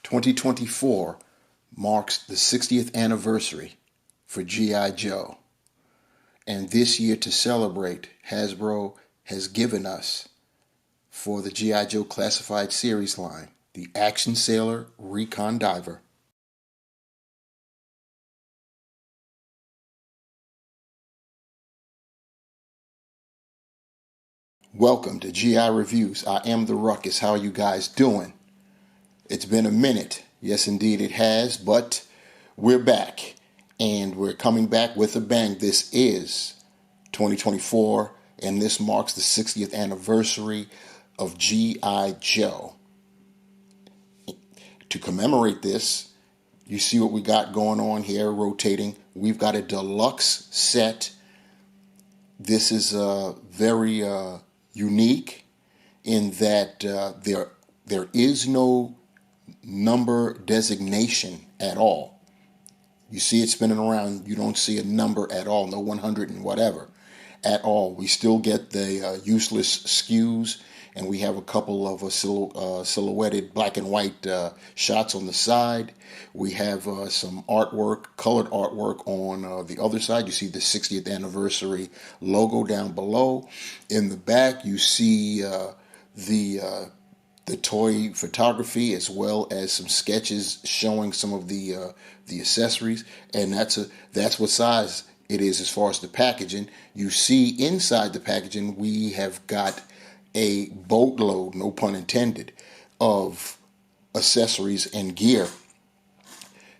2024 marks the 60th anniversary for G.I. Joe. And this year, to celebrate, Hasbro has given us, for the G.I. Joe Classified Series line, the Action Sailor Recon Diver. Welcome to GI Reviews. I am the Ruckus. How are you guys doing? It's been a minute. Yes, indeed it has, but we're back. And we're coming back with a bang. This is 2024, and this marks the 60th anniversary of G.I. Joe. To commemorate this, you see what we got going on here, rotating. We've got a deluxe set. This is very unique in that there is no number designation at all. You see it spinning around, you don't see a number at all, no 100 and whatever at all. We still get the useless skews, and we have a couple of silhouetted black and white shots on the side. We have some artwork, colored artwork on the other side. You see the 60th anniversary logo down below. In the back, you see the toy photography, as well as some sketches showing some of the accessories, and that's what size it is as far as the packaging. You see inside the packaging we have got a boatload, no pun intended, of accessories and gear.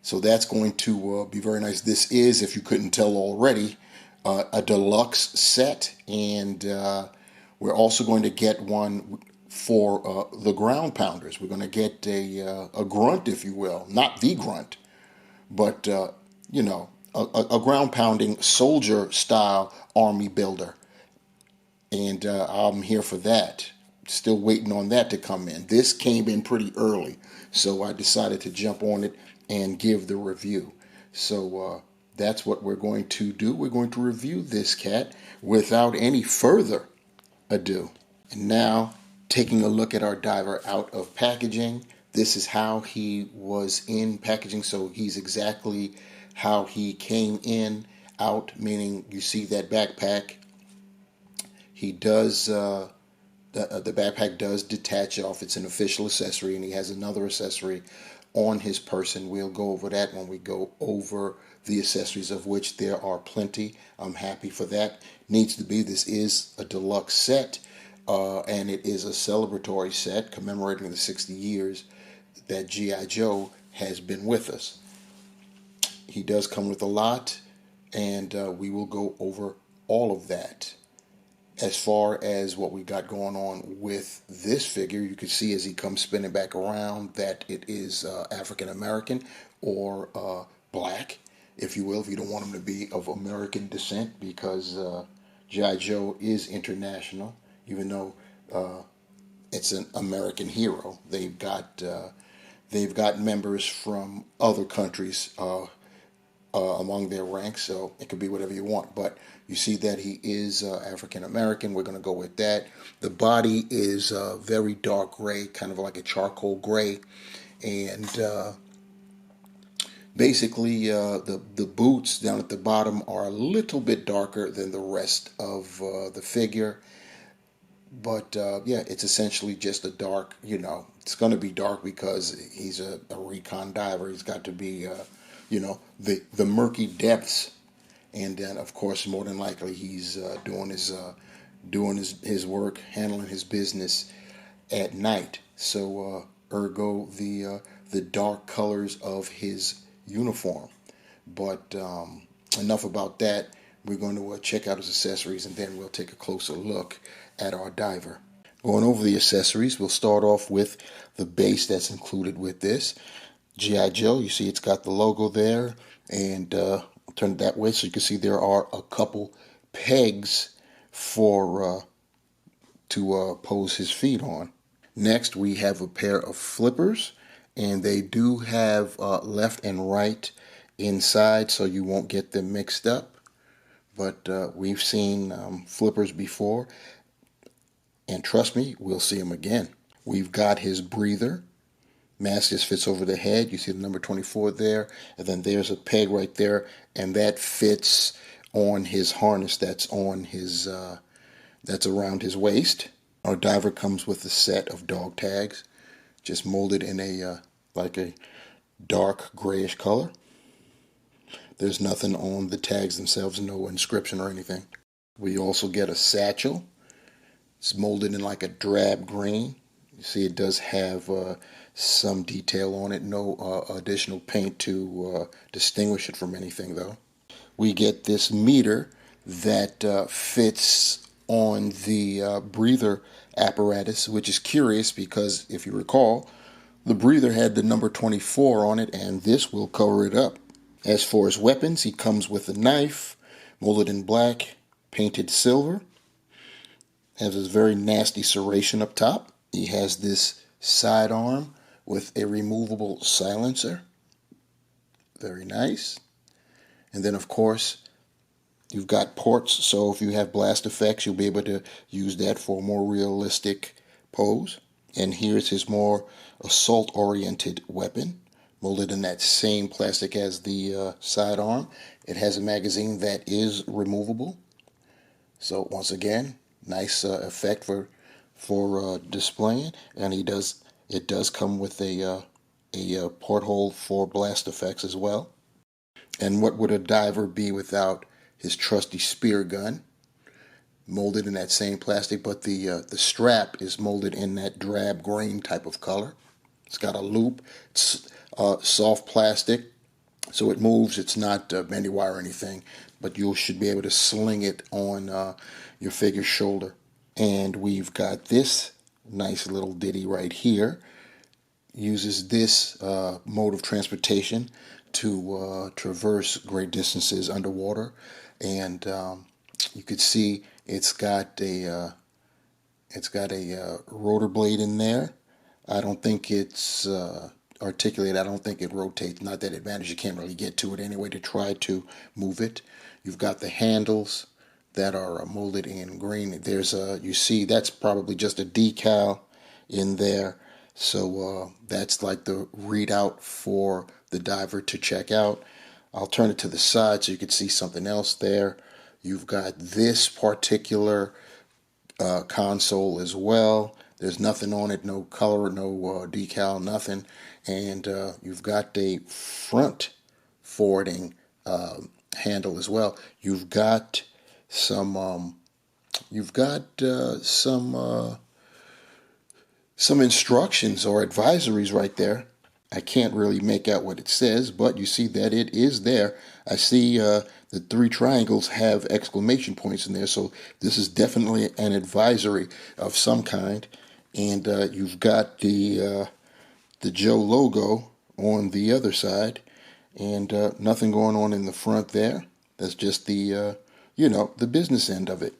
So that's going to be very nice. This is, if you couldn't tell already, a deluxe set, and we're also going to get one for the ground pounders. We're going to get a grunt, if you will, not the grunt, but a ground pounding soldier style army builder. And I'm here for that. Still waiting on that to come in. This came in pretty early, so I decided to jump on it and give the review. So that's what we're going to do. We're going to review this cat without any further ado. And now, taking a look at our diver out of packaging, this is how he was in packaging. So he's exactly how he came in out, meaning you see that backpack. He does, the backpack does detach off. It's an official accessory, and he has another accessory on his person. We'll go over that when we go over the accessories, of which there are plenty. I'm happy for that. Needs to be. This is a deluxe set, and it is a celebratory set commemorating the 60 years that G.I. Joe has been with us. He does come with a lot, and we will go over all of that. As far as what we got going on with this figure, you can see as he comes spinning back around that it is African American or black, if you will, if you don't want him to be of American descent, because G.I. Joe is international, even though it's an American hero. They've got members from other countries among their ranks, so it could be whatever you want. But you see that he is African American. We're going to go with that. The body is very dark gray, kind of like a charcoal gray, and basically the boots down at the bottom are a little bit darker than the rest of the figure. But yeah, it's essentially just a dark, it's going to be dark because he's a recon diver. He's got to be, the murky depths. And then, of course, more than likely, he's doing his work, handling his business at night. So, ergo, the dark colors of his uniform. But enough about that. We're going to check out his accessories, and then we'll take a closer look at our diver. Going over the accessories, we'll start off with the base that's included with this. G.I. Joe, you see it's got the logo there, and I'll turn it that way so you can see there are a couple pegs for to pose his feet on. Next, we have a pair of flippers, and they do have left and right inside, so you won't get them mixed up. But we've seen flippers before, and trust me, we'll see them again. We've got his breather, Mask just fits over the head. You see the number 24 there, and then there's a peg right there, and that fits on his harness that's on his that's around his waist. Our diver comes with a set of dog tags, just molded in a like a dark grayish color. There's nothing on the tags themselves, no inscription or anything. We also get a satchel. It's molded in like a drab green. You see it does have some detail on it, no additional paint to distinguish it from anything though. We get this meter that fits on the breather apparatus, which is curious because if you recall, the breather had the number 24 on it, and this will cover it up. As for his weapons, he comes with a knife, molded in black, painted silver. Has this very nasty serration up top. He has this sidearm with a removable silencer. Very nice. And then, of course, you've got ports, so if you have blast effects, you'll be able to use that for a more realistic pose. And here's his more assault-oriented weapon, molded in that same plastic as the sidearm. It has a magazine that is removable. So once again, nice effect for displaying. And it does come with a porthole for blast effects as well. And what would a diver be without his trusty spear gun, molded in that same plastic, but the strap is molded in that drab green type of color. It's got a loop. It's soft plastic, so it moves. It's not bendy wire or anything, but you should be able to sling it on your figure's shoulder. And we've got this nice little ditty right here. Uses this mode of transportation to traverse great distances underwater, and you could see it's got a rotor blade in there. I don't think it's articulated. I don't think it rotates. Not that it matters. You can't really get to it anyway to try to move it. You've got the handles that are molded in green. There's you see that's probably just a decal in there. So that's like the readout for the diver to check out. I'll turn it to the side so you can see something else there. You've got this particular console as well. There's nothing on it, no color, no decal, nothing. And you've got a front forwarding handle as well. You've got some instructions or advisories right there. I can't really make out what it says, but you see that it is there. I see the 3 triangles have exclamation points in there, so this is definitely an advisory of some kind. And you've got the Joe logo on the other side, and nothing going on in the front there. That's just the the business end of it.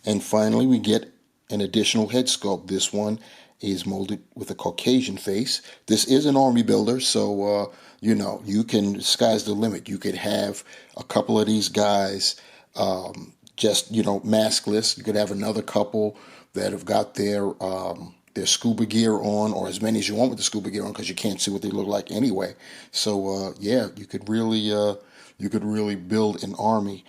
And finally, we get an additional head sculpt. This one is molded with a Caucasian face. This is an army builder, so you can, sky's the limit. You could have a couple of these guys just maskless. You could have another couple that have got their scuba gear on, or as many as you want with the scuba gear on, because you can't see what they look like anyway. So yeah, you could really build an army,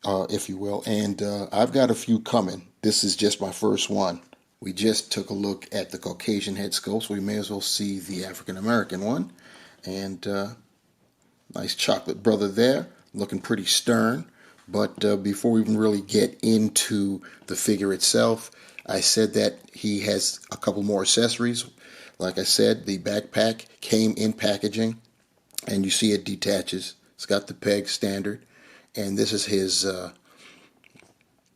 if you will. And I've got a few coming. This is just my first one. We just took a look at the Caucasian head sculpt, so we may as well see the African American one. And nice chocolate brother there, looking pretty stern. But before we even really get into the figure itself, I said that he has a couple more accessories. Like I said, the backpack came in packaging, and you see it detaches. It's got the peg standard, and this is his.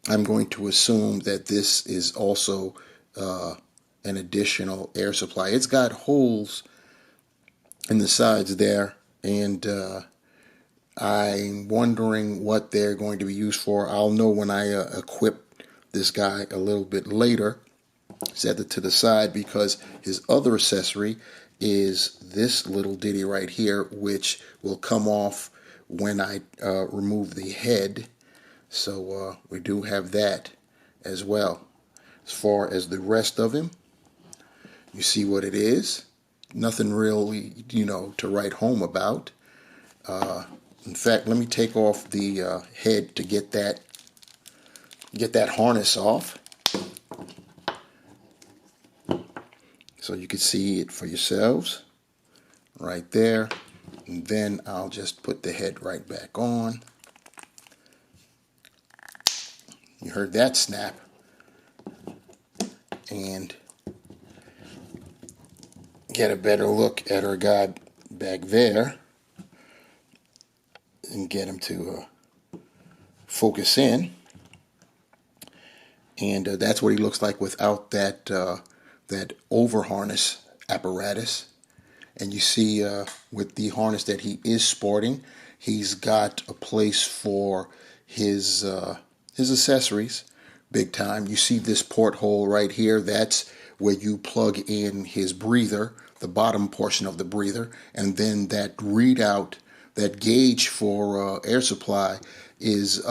I'm going to assume that this is also an additional air supply. It's got holes in the sides there, and I'm wondering what they're going to be used for. I'll know when I equip this guy a little bit later. Set it to the side because his other accessory is this little ditty right here, which will come off when I remove the head. So we do have that as well. As far as the rest of him, you see what it is. nothing really, to write home about. In fact, let me take off the head to get that harness off, so you can see it for yourselves right there. And then I'll just put the head right back on. You heard that snap. And get a better look at our guy back there and get him to focus in. And that's what he looks like without that over harness apparatus. And you see with the harness that he is sporting, he's got a place for his accessories, big time. You see this porthole right here. That's where you plug in his breather, the bottom portion of the breather, and then that readout, that gauge for air supply is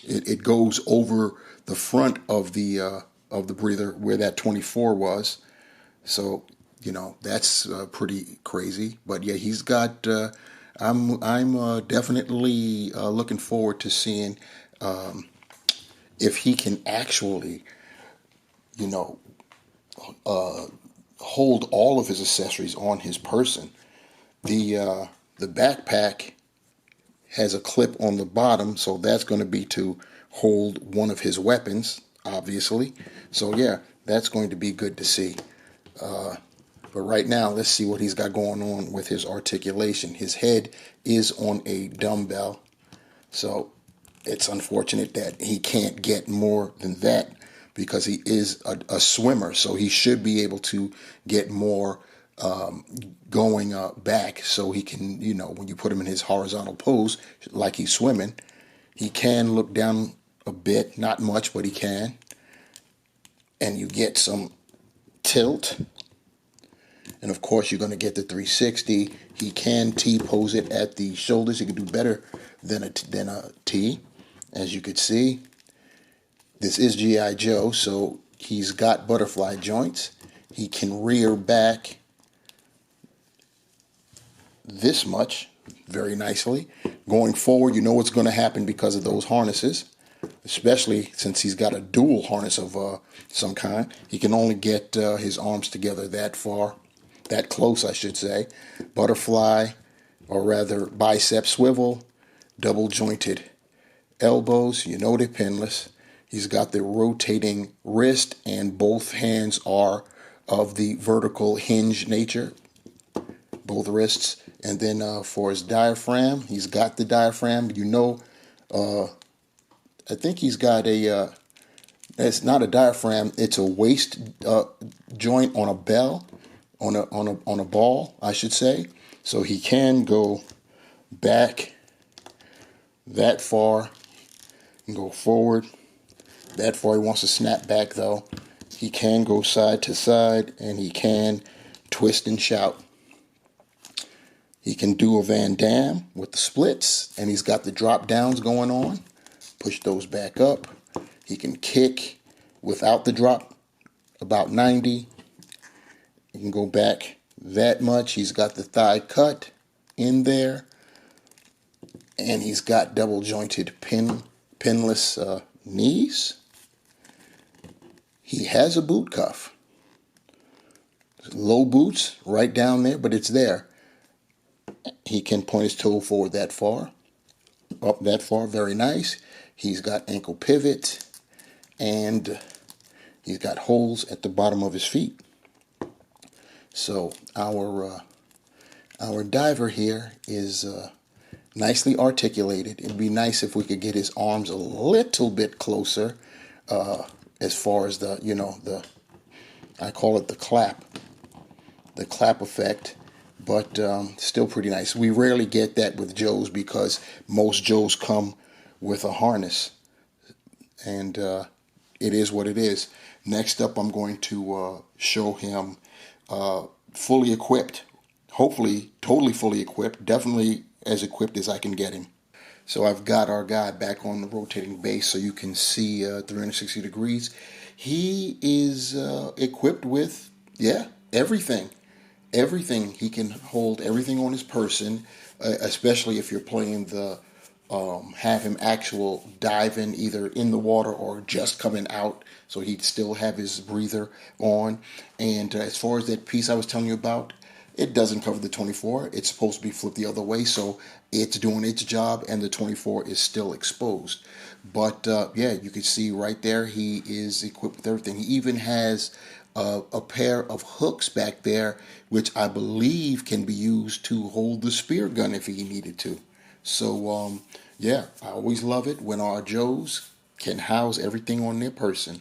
it goes over the front of the breather where that 24 was. So that's pretty crazy. But yeah, he's got. I'm definitely looking forward to seeing if he can actually, hold all of his accessories on his person. The backpack has a clip on the bottom, so that's going to be to hold one of his weapons, obviously. So yeah, that's going to be good to see. But right now, let's see what he's got going on with his articulation. His head is on a dumbbell, so it's unfortunate that he can't get more than that because he is a swimmer, so he should be able to get more going back, so he can, when you put him in his horizontal pose like he's swimming, he can look down a bit, not much, but he can, and you get some tilt. And of course, you're going to get the 360. He can T-pose it at the shoulders. He can do better than a T, as you could see. This is G.I. Joe, so he's got butterfly joints. He can rear back this much very nicely. Going forward, you know what's going to happen because of those harnesses, especially since he's got a dual harness of some kind. He can only get his arms together that far. That close, I should say. Butterfly, or rather bicep swivel, double jointed elbows, they're pinless. He's got the rotating wrist, and both hands are of the vertical hinge nature, both wrists. And then for his diaphragm, he's got the diaphragm. I think he's got it's not a diaphragm, it's a waist joint on a bell. On a ball, I should say. So he can go back that far and go forward that far. He wants to snap back though. He can go side to side, and he can twist and shout. He can do a Van Damme with the splits, and he's got the drop downs going on. Push those back up. He can kick without the drop about 90. You can go back that much. He's got the thigh cut in there. And he's got double jointed pinless knees. He has a boot cuff. Low boots right down there, but it's there. He can point his toe forward that far. Up that far, very nice. He's got ankle pivot. And he's got holes at the bottom of his feet. So our diver here is nicely articulated. It'd be nice if we could get his arms a little bit closer, as far as I call it the clap effect, but still pretty nice. We rarely get that with Joes because most Joes come with a harness, and it is what it is. Next up, I'm going to show him fully equipped, hopefully totally fully equipped, definitely as equipped as I can get him. So I've got our guy back on the rotating base so you can see 360 degrees. He is equipped with, everything. everything. He can hold everything on his person, especially if you're playing the have him actual diving either in the water or just coming out, so he'd still have his breather on. And as far as that piece I was telling you about, it doesn't cover the 24. It's supposed to be flipped the other way, so it's doing its job, and the 24 is still exposed. But yeah, you can see right there he is equipped with everything. He even has a pair of hooks back there, which I believe can be used to hold the spear gun if he needed to. So yeah, I always love it when our Joes can house everything on their person.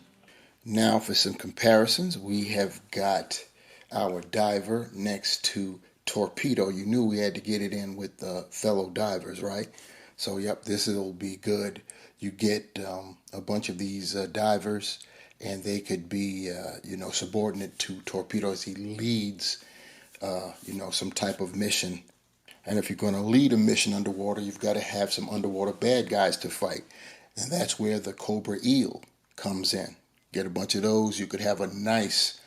Now for some comparisons, we have got our diver next to Torpedo. You knew we had to get it in with fellow divers, right? So yep, this will be good. You get a bunch of these divers, and they could be subordinate to Torpedo as he leads some type of mission. And if you're going to lead a mission underwater, you've got to have some underwater bad guys to fight. And that's where the Cobra Eel comes in. Get a bunch of those, you could have a nice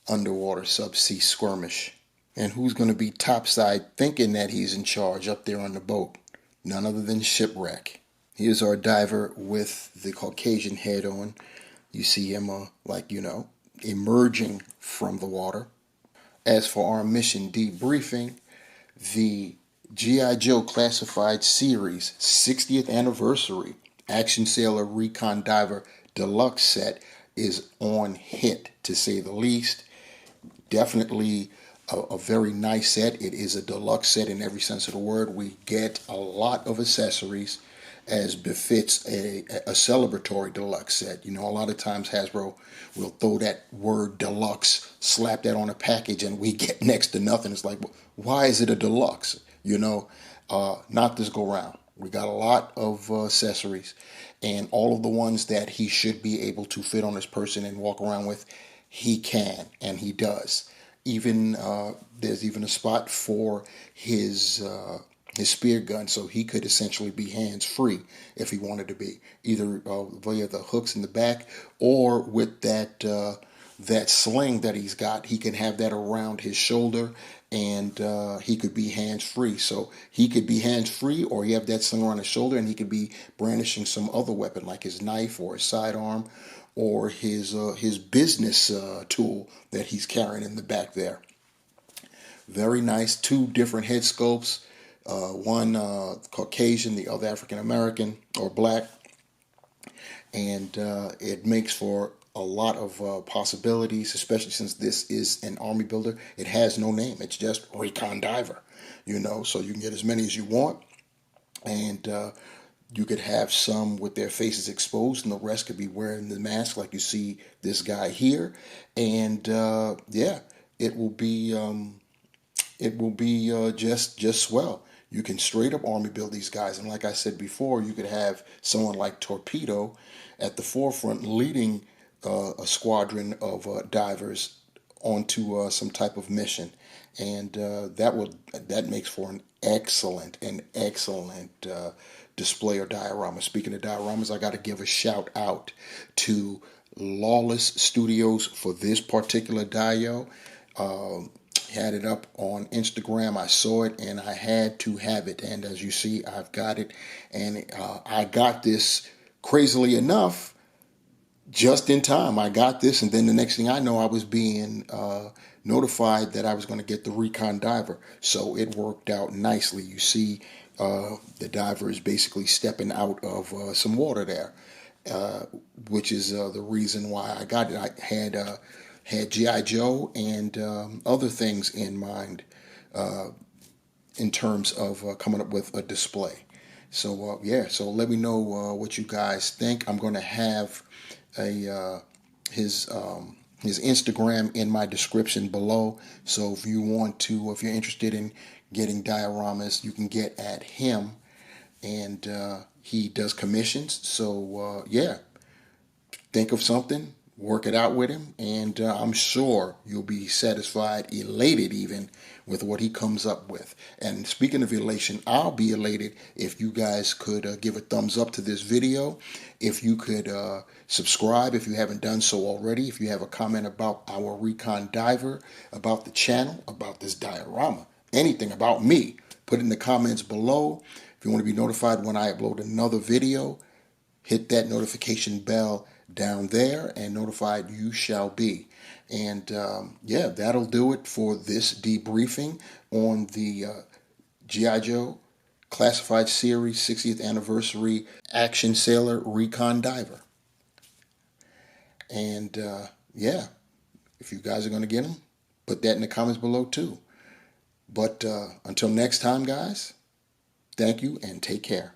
underwater subsea skirmish. And who's going to be topside thinking that he's in charge up there on the boat? None other than Shipwreck. Here's our diver with the Caucasian head on. You see him emerging from the water. As for our mission debriefing, the G.I. Joe Classified Series 60th Anniversary Action Sailor Recon Diver Deluxe set is on hit, to say the least. Definitely a very nice set. It is a deluxe set in every sense of the word. We get a lot of accessories, as befits a celebratory deluxe set. A lot of times Hasbro will throw that word deluxe, slap that on a package, and we get next to nothing. It's like, why is it a deluxe? Not this go round. We got a lot of accessories, and all of the ones that he should be able to fit on his person and walk around with, he can, and he does. Even there's even a spot for his spear gun, so he could essentially be hands-free if he wanted to be, either via the hooks in the back or with that sling that he's got. He can have that around his shoulder, and he could be hands-free. So he could be hands-free, or he have that sling around his shoulder, and he could be brandishing some other weapon like his knife or his sidearm or his business tool that he's carrying in the back there. Very nice. Two different head sculpts. One Caucasian, the other African American or black, and it makes for a lot of possibilities, especially since this is an army builder. It has no name; it's just Recon Diver, so you can get as many as you want, and you could have some with their faces exposed, and the rest could be wearing the mask, like you see this guy here, and yeah, it will be just swell. You can straight up army build these guys, and like I said before, you could have someone like Torpedo at the forefront leading a squadron of divers onto some type of mission, and that makes for an excellent display or diorama. Speaking of dioramas, I got to give a shout out to Lawless Studios for this particular dio. Had it up on Instagram. I saw it and I had to have it. And as you see, I've got it. And I got this, crazily enough, just in time. I got this, and then the next thing I know, I was being notified that I was going to get the Recon Diver. So it worked out nicely. You see, the diver is basically stepping out of some water there, which is the reason why I got it. I had G.I. Joe and other things in mind in terms of coming up with a display. So yeah, so let me know what you guys think. I'm going to have his Instagram in my description below. So if you're interested in getting dioramas, you can get at him, and he does commissions. So yeah, think of something. work it out with him, and I'm sure you'll be satisfied, elated even, with what he comes up with. And speaking of elation, I'll be elated if you guys could give a thumbs up to this video, if you could subscribe if you haven't done so already, if you have a comment about our Recon diver, about the channel, about this diorama, anything about me, put it in the comments below. If you want to be notified when I upload another video, hit that notification bell down there, and notified you shall be. And yeah, that'll do it for this debriefing on the G.I. Joe Classified Series 60th Anniversary Action Sailor Recon Diver. And yeah, if you guys are going to get them, put that in the comments below too. But until next time, guys, thank you and take care.